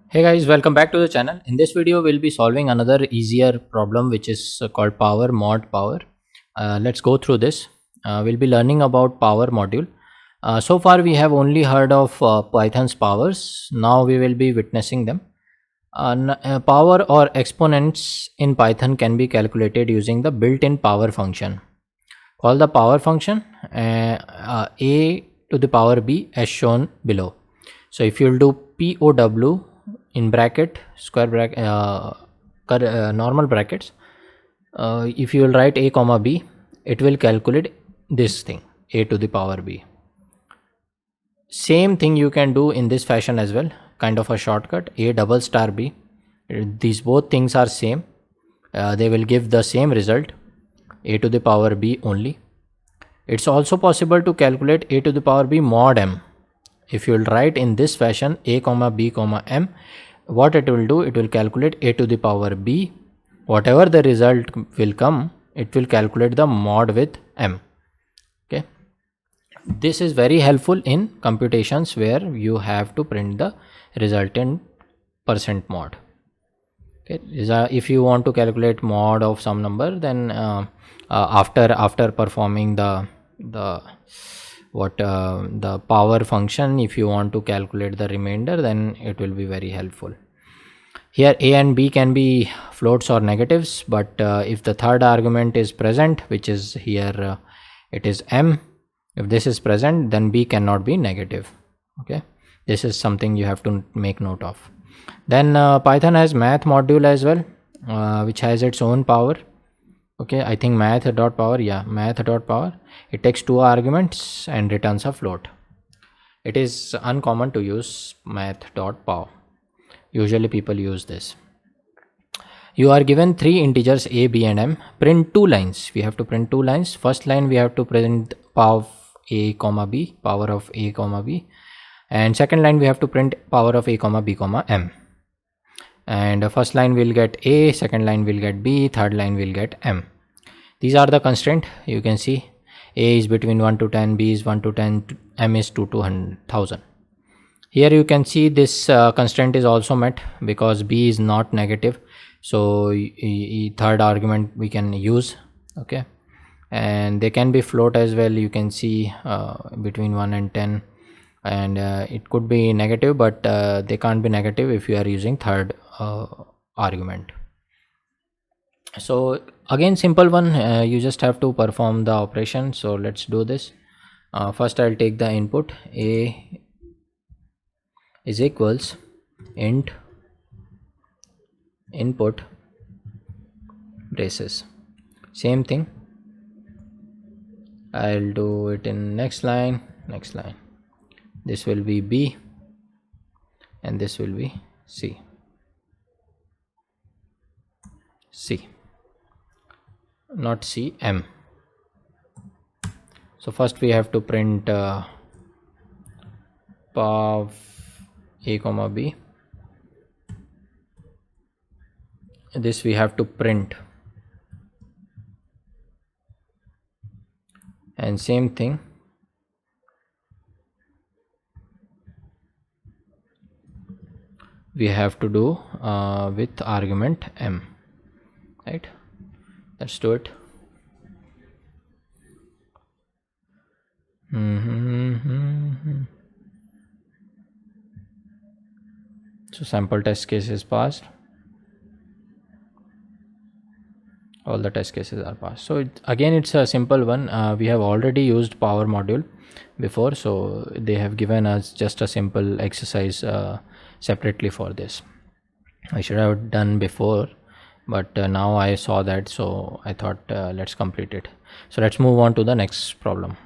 Hey guys, welcome back to the channel. In this video, we'll be solving another easier problem which is called power mod power. Let's go through this. We'll be learning about power module. So far, we have only heard of Python's powers. Now we will be witnessing them. Power or exponents in Python can be calculated using the built-in power function. Call the power function a to the power b as shown below. So if you'll do POW in bracket square bracket normal brackets, if you will write a comma b, it will calculate this thing a to the power b. Same thing you can do in this fashion as well, kind of a shortcut, a double star b. These both things are same. They will give the same result, a to the power b only. It's also possible to calculate a to the power b mod m. If you will write in this fashion a comma b comma m, what it will do, it will calculate a to the power b. Whatever the result will come, it will calculate the mod with m. Okay, this is very helpful in computations where you have to print the resultant percent mod. Okay, if you want to calculate mod of some number, then after performing the power function, if you want to calculate the remainder, then it will be very helpful. Here a and b can be floats or negatives, but if the third argument is present, which is here it is m, if this is present, then b cannot be negative. Okay, this is something you have to make note of. Then Python has math module as well, which has its own power. Okay, I think math.power, yeah, math.power. It takes two arguments and returns a float. It is uncommon to use math.power. Usually people use this. You are given three integers a, b and m. Print two lines. We have to print two lines. First line we have to print power of a comma b, power of a comma b. And second line we have to print power of a comma b comma m. And the first line will get a, second line will get b, third line will get m. These are the constraint. You can see a is between 1 to 10, b is 1 to 10, m is 2 to 1,000. Here you can see this constraint is also met because b is not negative, so third argument we can use. Okay, and they can be float as well. You can see between 1 and 10, and it could be negative, but they can't be negative if you are using third argument. So again, simple one, you just have to perform the operation. So let's do this. First I'll take the input a is equals int input braces. Same thing I'll do it in next line. This will be b and this will be c. Not c, m. So first we have to print power a comma b. This we have to print, and same thing we have to do with argument m, right? Let's do it. So sample test case is passed. All the test cases are passed. So again, it's a simple one. We have already used power module before, so they have given us just a simple exercise separately for this. I should have done before, but now I saw that, so I thought let's complete it. So let's move on to the next problem.